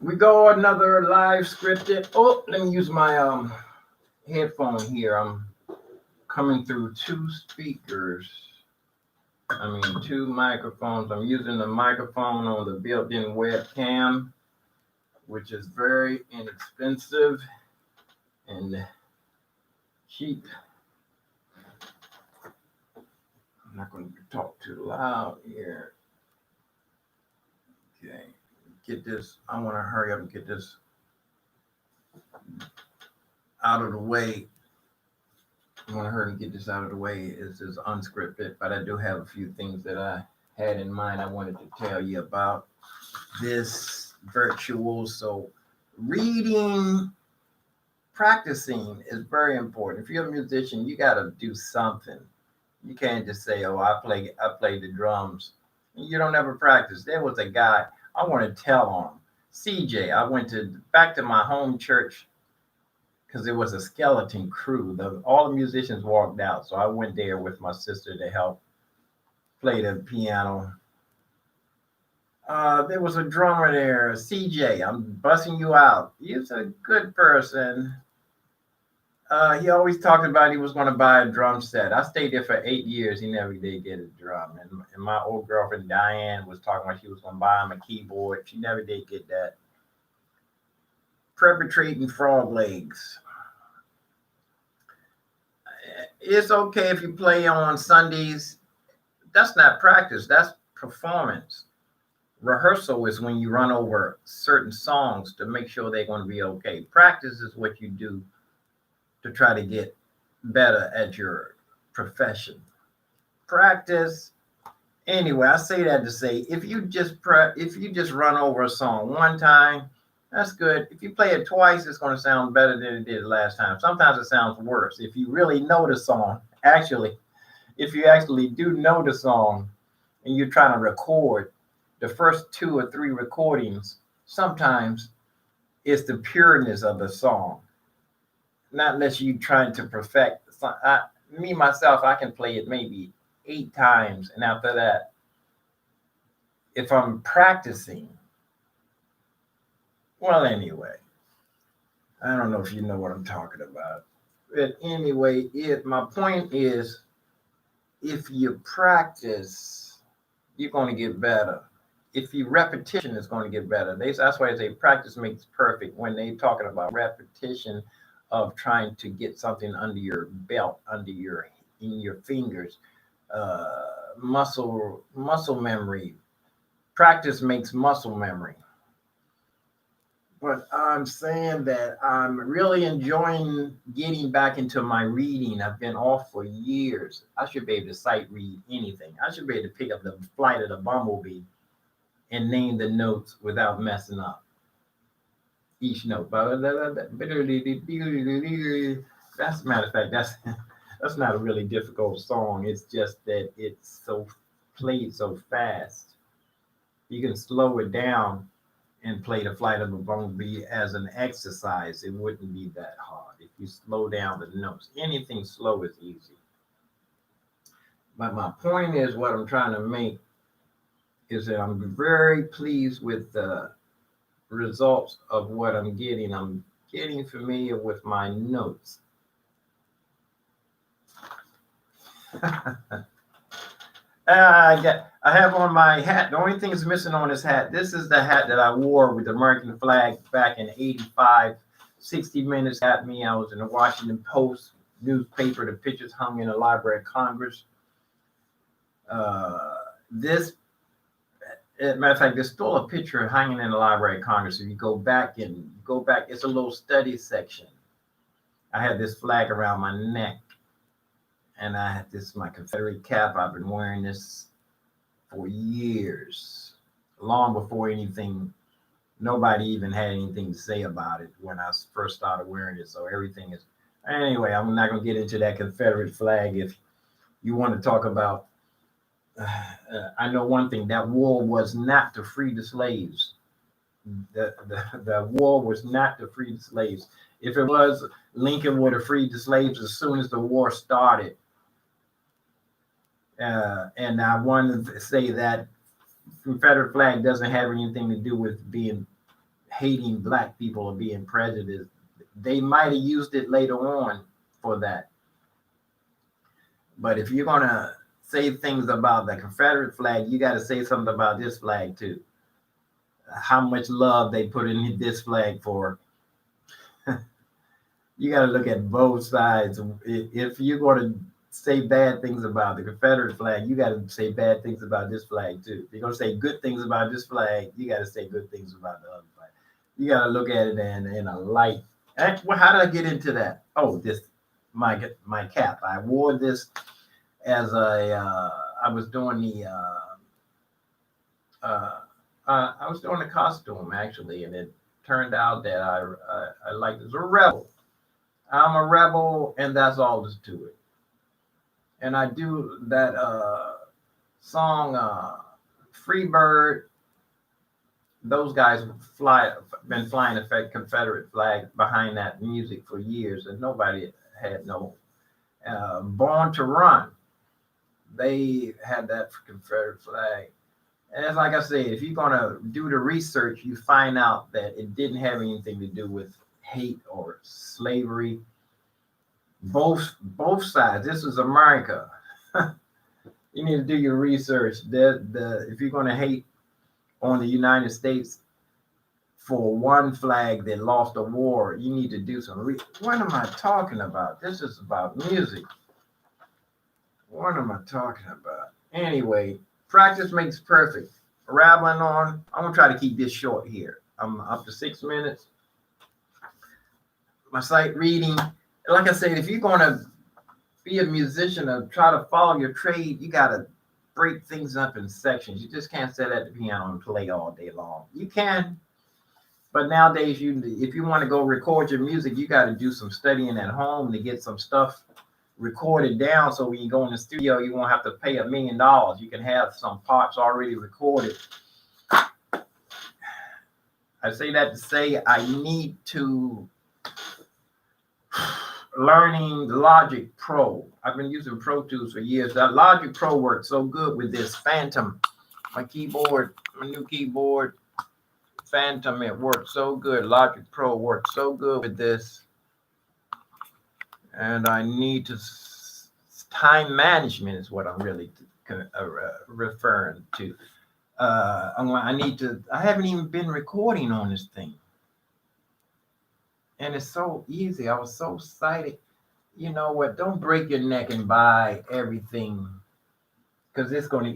We go another live scripted. Oh, let me use my headphone here. I'm coming through two speakers. I mean, two microphones. I'm using the microphone on the built-in webcam, which is very inexpensive and cheap. I'm not going to talk too loud here. Okay, get this. I want to hurry up and get this out of the way. I want to hurry and get this out of the way. It's just unscripted, but I do have a few things that I had in mind I wanted to tell you about this virtual. So reading, practicing is very important. If you're a musician, you got to do something. You can't just say, "Oh, I play the drums." You don't ever practice. There was a guy I want to tell on him, CJ. I went back to my home church because it was a skeleton crew. All the musicians walked out, so I went there with my sister to help play the piano. There was a drummer there, CJ. I'm busting you out. He's a good person. He always talked about he was going to buy a drum set. I stayed there for 8 years. He never did get a drum. And my old girlfriend, Diane, was talking about she was going to buy him a keyboard. She never did get that. Perpetrating frog legs. It's okay if you play on Sundays. That's not practice. That's performance. Rehearsal is when you run over certain songs to make sure they're going to be okay. Practice is what you do to try to get better at your profession. Practice. Anyway, I say that to say if you just run over a song one time, that's good. If you play it twice, it's going to sound better than it did last time. Sometimes it sounds worse. If you really know the song, if you actually do know the song and you're trying to record the first 2 or 3 recordings, sometimes it's the pureness of the song, not unless you trying to perfect. Myself, I can play it maybe 8 times, and after that, if I'm practicing, well, anyway, I don't know if you know what I'm talking about, but anyway, my point is, if you practice, you're going to get better. If you repetition is going to get better. That's why I say practice makes perfect. When they talking about repetition of trying to get something under your belt, in your fingers, muscle memory. Practice makes muscle memory. But I'm saying that I'm really enjoying getting back into my reading. I've been off for years. I should be able to sight read anything. I should be able to pick up the Flight of the Bumblebee and name the notes without messing up each note. That's a matter of fact, that's not a really difficult song. It's just that it's so played so fast. You can slow it down and play the Flight of a Bumblebee as an exercise. It wouldn't be that hard if you slow down the notes. Anything slow is easy. But my point is, what I'm trying to make is that I'm very pleased with the results of what I'm getting. I'm getting familiar with my notes. I have on my hat. The only thing that's missing on this hat, this is the hat that I wore with the American flag back in 85. 60 Minutes got me. I was in the Washington Post newspaper. The pictures hung in the Library of Congress. Matter of fact, there's still a picture hanging in the Library of Congress. If you go back, it's a little study section. I had this flag around my neck, and I had my Confederate cap. I've been wearing this for years, long before nobody even had anything to say about it when I first started wearing it. So everything is, anyway, I'm not going to get into that Confederate flag. If you want to talk about, I know one thing, that war was not to free the slaves. The war was not to free the slaves. If it was, Lincoln would have freed the slaves as soon as the war started. And I wanted to say that Confederate flag doesn't have anything to do with being hating black people or being prejudiced. They might have used it later on for that. But if you're gonna say things about the Confederate flag, you got to say something about this flag too. How much love they put in this flag for. You got to look at both sides. If you're going to say bad things about the Confederate flag, you got to say bad things about this flag too. If you're going to say good things about this flag, you got to say good things about the other flag. You got to look at it in a light. Well, how did I get into that? Oh, this my cap. I wore this as I was doing the I was doing the costume actually, and it turned out that I liked as a rebel. I'm a rebel, and that's all there's to it. And I do that song, Free Bird. Those guys been flying the Confederate flag behind that music for years, and nobody had no. Born to Run, they had that Confederate flag. And it's like I said, if you're gonna do the research, you find out that it didn't have anything to do with hate or slavery. Both sides. This is America. You need to do your research. If you're gonna hate on the United States for one flag that lost a war, you need to do some what am I talking about? This is about music. What am I talking about? Anyway, practice makes perfect. Rambling on. I'm gonna try to keep this short here. I'm up to 6 minutes. My sight reading. Like I said, if you're gonna be a musician or try to follow your trade, you gotta break things up in sections. You just can't sit at the piano and play all day long. You can, but nowadays, if you want to go record your music, you got to do some studying at home to get some stuff recorded down. So when you go in the studio, you won't have to pay $1 million. You can have some parts already recorded. I say that to say I need to learning Logic Pro. I've been using Pro Tools for years. That Logic Pro works so good with this Phantom. My new keyboard, Phantom, it works so good. Logic Pro works so good with this. And I need to, time management is what I'm really referring to. I haven't even been recording on this thing. And it's so easy. I was so excited. You know what? Don't break your neck and buy everything. Because if it's gonna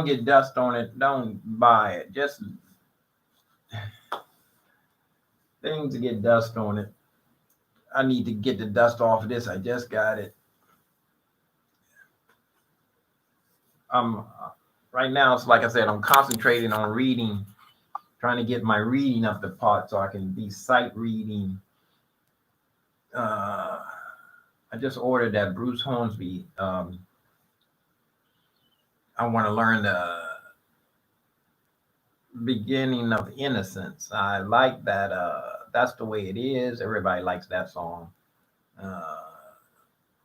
get dust on it, don't buy it. Just things to get dust on it. I need to get the dust off of this. I just got it. Right now, it's like I said, I'm concentrating on reading, trying to get my reading up to part so I can be sight reading. I just ordered that Bruce Hornsby. I want to learn the beginning of innocence. I like that. That's the way it is. Everybody likes that song.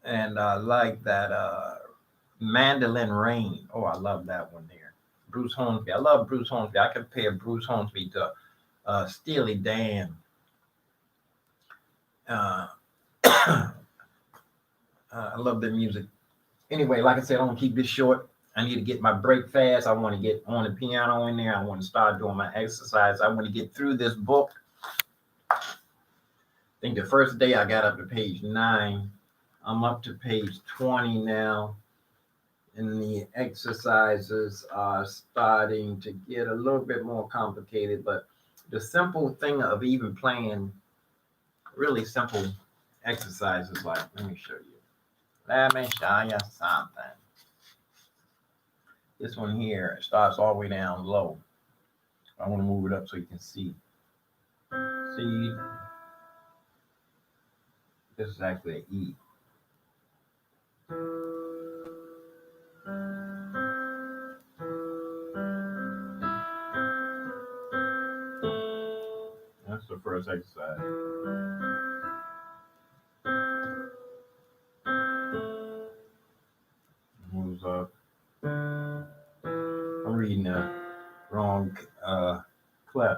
And I like that Mandolin Rain. Oh, I love that one there. Bruce Hornsby. I love Bruce Hornsby. I compare Bruce Hornsby to Steely Dan. I love their music. Anyway, like I said, I'm gonna keep this short. I need to get my break fast. I want to get on the piano in there. I want to start doing my exercise. I want to get through this book. I think the first day I got up to page 9. I'm up to page 20 now. And the exercises are starting to get a little bit more complicated. But the simple thing of even playing really simple exercises, like, let me show you. Let me show you something. This one here starts all the way down low. I want to move it up so you can see. See, this is actually an E. That's the first exercise. Moves up. I'm reading now. clef.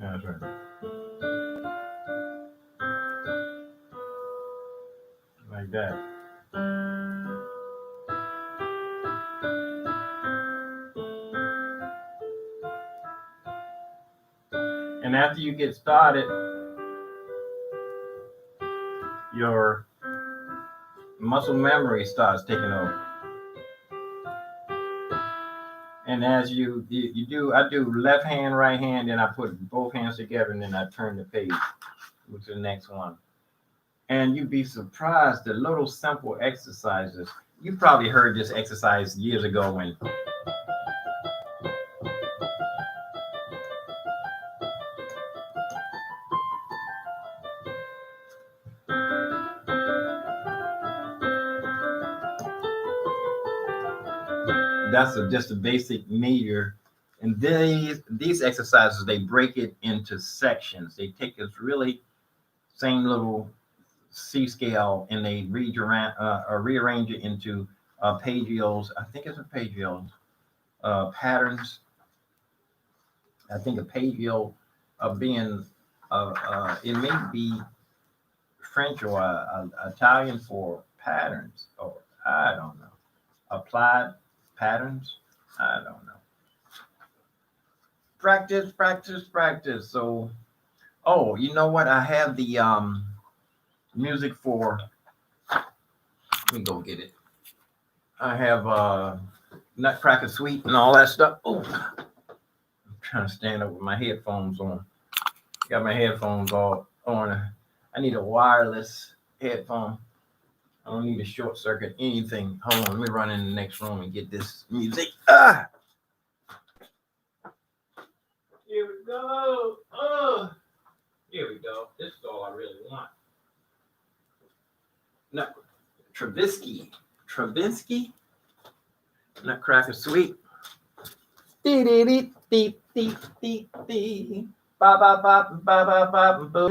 That's right. Like that. And after you get started, your muscle memory starts taking over. And as you do, I do left hand, right hand, then I put both hands together, and then I turn the page to the next one. And you'd be surprised the little simple exercises. You probably heard this exercise years ago when just a basic measure. And these exercises, they break it into sections. They take this really same little C scale and they rearrange it into arpeggios. I think it's arpeggios, patterns. I think arpeggio being it may be French or Italian for patterns, or I don't know, applied patterns. I don't know. Practice, practice, practice. So, oh, you know what? I have the music for. Let me go get it. I have Nutcracker Suite and all that stuff. Oh, I'm trying to stand up with my headphones on. Got my headphones all on. I need a wireless headphone. I don't need a short circuit, anything. Hold on, let me run in the next room and get this music. Here we go. Oh, here we go. This is all I really want. Travinsky, Nutcracker Suite. Dee dee dee dee dee dee dee. Ba ba ba ba ba ba ba. Do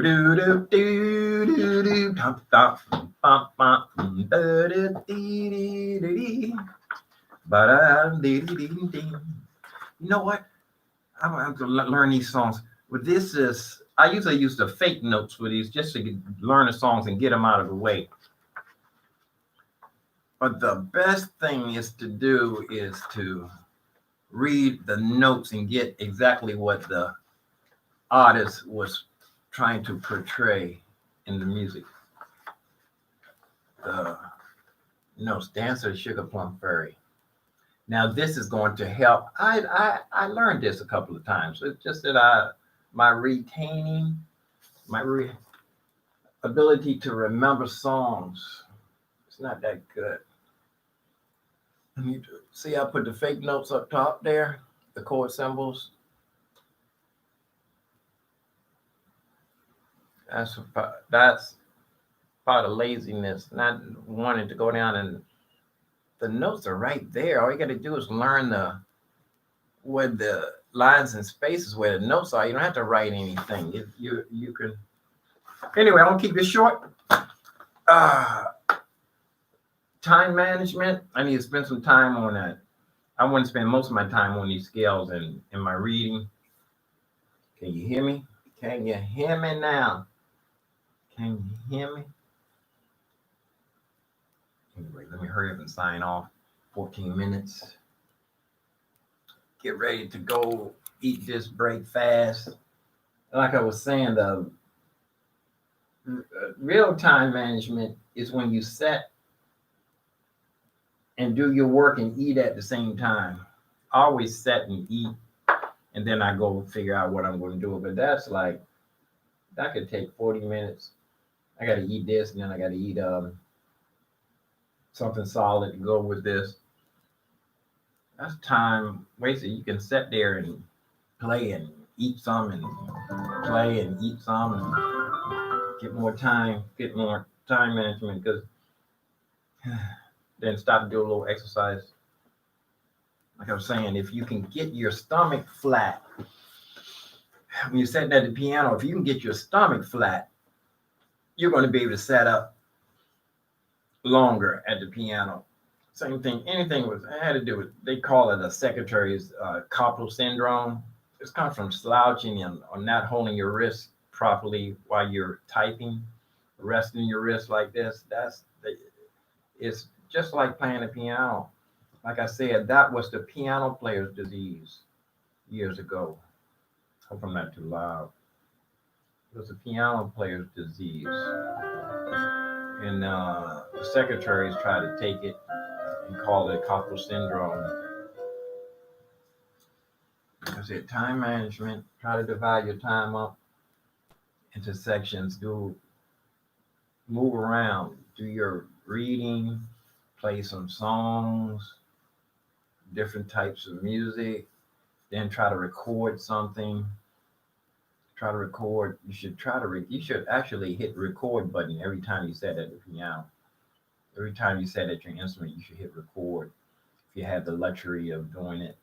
do do do do do top top bum bum you know what? I'm gonna have to learn these songs. But this is I usually use the fake notes for these just to learn the songs and get them out of the way. But the best thing is to do is to read the notes and get exactly what the artist was trying to portray in the music. The notes, Dancer, Sugar Plum Fairy. Now this is going to help. I learned this a couple of times. It's just that my ability to remember songs, it's not that good. Let me see. I put the fake notes up top there, the chord symbols. That's part of laziness, not wanting to go down, and the notes are right there. All you got to do is learn where the lines and spaces where the notes are. You don't have to write anything. You can. Anyway, I'm gonna keep this short. Time management. I need to spend some time on that. I want to spend most of my time on these scales and in my reading. Can you hear me? Can you hear me now? Can you hear me? Anyway, let me hurry up and sign off. 14 minutes. Get ready to go eat this break fast. Like I was saying, the real time management is when you set and do your work and eat at the same time. I always set and eat, and then I go figure out what I'm going to do. But that's like, that could take 40 minutes. I got to eat this, and then I got to eat something solid to go with this. That's time wasted. You can sit there and play and eat some and play and eat some and get more time management, because then stop and do a little exercise. Like I was saying, if you can get your stomach flat when you're sitting at the piano, if you can get your stomach flat, you're going to be able to set up longer at the piano. Same thing, anything was had to do with, they call it a secretary's carpal syndrome. It's comes from slouching and or not holding your wrist properly while you're typing, resting your wrist like this. It's just like playing the piano. Like I said, that was the piano player's disease years ago. Hope I'm not too loud. It was a piano player's disease. And the secretaries try to take it and call it carpal syndrome. I said, time management, try to divide your time up into sections, move around, do your reading, play some songs, different types of music, then try to record something. Try to record. You should you should actually hit the record button every time you set at the piano. Every time you set at your instrument, you should hit record. If you have the luxury of doing it,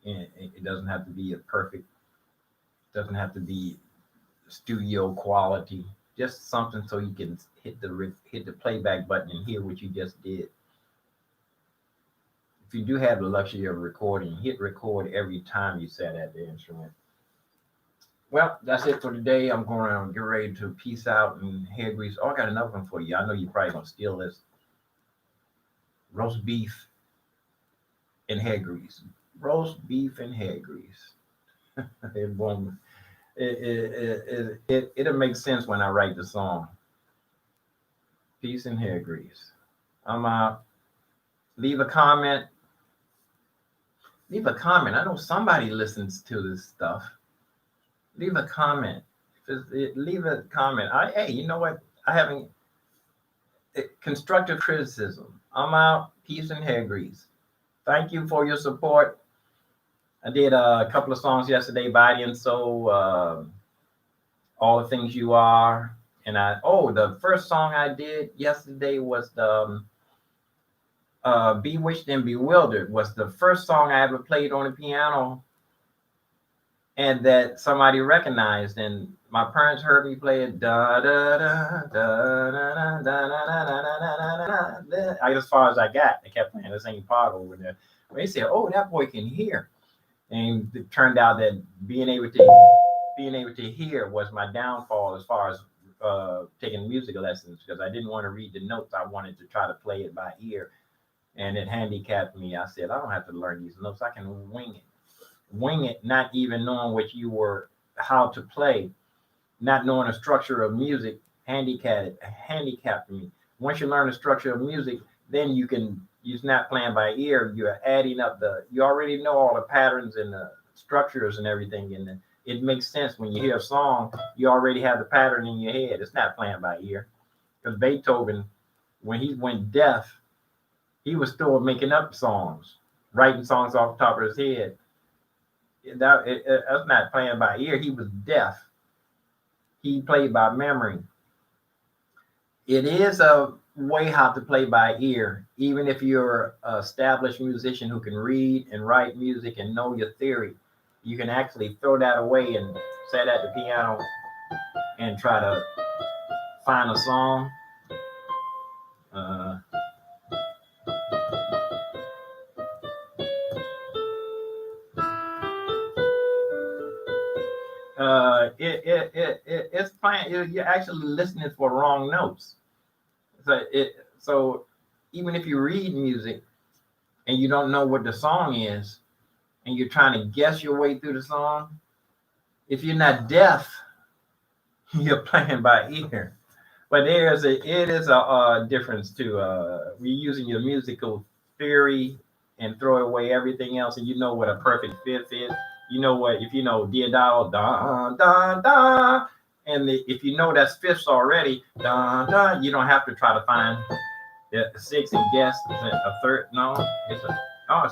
and it doesn't have to be a perfect, doesn't have to be studio quality. Just something so you can hit the playback button and hear what you just did. If you do have the luxury of recording, hit record every time you set at the instrument. Well, that's it for today. I'm going to get ready to peace out and hair grease. Oh, I got another one for you. I know you're probably going to steal this. Roast beef and hair grease. Roast beef and hair grease. it won't. It'll make sense when I write the song. Peace and hair grease. I'm out. Leave a comment. Leave a comment. I know somebody listens to this stuff. Leave a comment. Leave a comment. Hey, you know what? I haven't constructive criticism. I'm out. Peace and hair grease. Thank you for your support. I did a couple of songs yesterday, Body and Soul, All the Things You Are. And the first song I did yesterday was the Bewitched and Bewildered, was the first song I ever played on the piano and that somebody recognized. And my parents heard me play it. Da da da da da da da da da. As far as I got, they kept playing the same part over there. They said, "Oh, that boy can hear." And it turned out that being able to hear was my downfall as far as taking music lessons, because I didn't want to read the notes. I wanted to try to play it by ear, and it handicapped me. I said, I don't have to learn these notes. I can wing it, not even knowing how to play, not knowing the structure of music, handicapped me. Once you learn the structure of music, then you're not playing by ear. You're adding up you already know all the patterns and the structures and everything. And it makes sense when you hear a song, you already have the pattern in your head. It's not playing by ear. Because Beethoven, when he went deaf, he was still making up songs, writing songs off the top of his head. That's not playing by ear. He was deaf. He played by memory. It is a way how to play by ear, even if you're an established musician who can read and write music and know your theory. You can actually throw that away and sit at the piano and try to find a song. It's playing. You're actually listening for wrong notes. So even if you read music and you don't know what the song is, and you're trying to guess your way through the song, if you're not deaf, you're playing by ear. But it is a difference to we're using your musical theory and throw away everything else, and you know what a perfect fifth is. You know what, if you know Diodal, da da da, and if you know that's fifths already, da da, you don't have to try to find the sixth and guess a third. No, it's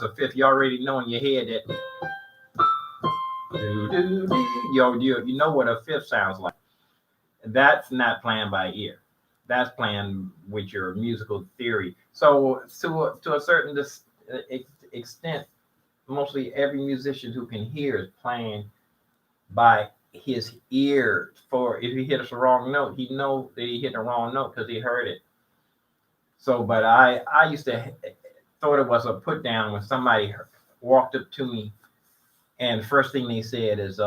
a fifth. You already know in your head that you know what a fifth sounds like. That's not playing by ear. That's playing with your musical theory. So to a certain extent, mostly every musician who can hear is playing by his ears. For if he hits a wrong note, he know that he hit the wrong note because he heard it. So, but I used to thought it was a put down when somebody walked up to me and the first thing they said is,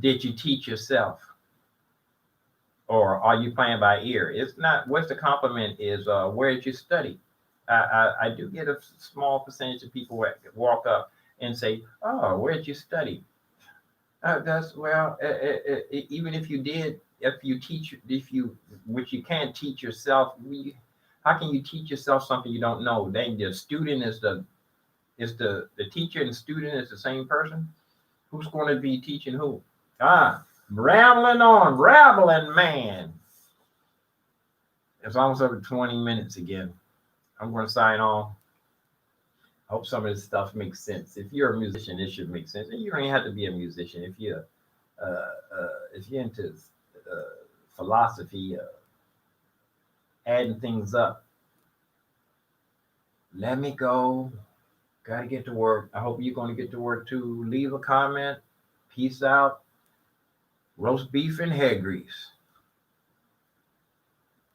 "Did you teach yourself, or are you playing by ear?" It's not. What's the compliment is, "Where did you study?" I do get a small percentage of people that walk up and say, "Oh, where did you study?" That's well, even if you did, if you teach, if you, which you can't teach yourself, how can you teach yourself something you don't know? Then the student is the teacher and the student is the same person. Who's going to be teaching who? Ah, rambling on, rambling man. It's almost over 20 minutes again. I'm going to sign off. I hope some of this stuff makes sense. If you're a musician, it should make sense. And you don't even have to be a musician. If you're into uh, philosophy, adding things up, let me go. Got to get to work. I hope you're going to get to work too. Leave a comment. Peace out. Roast beef and hair grease.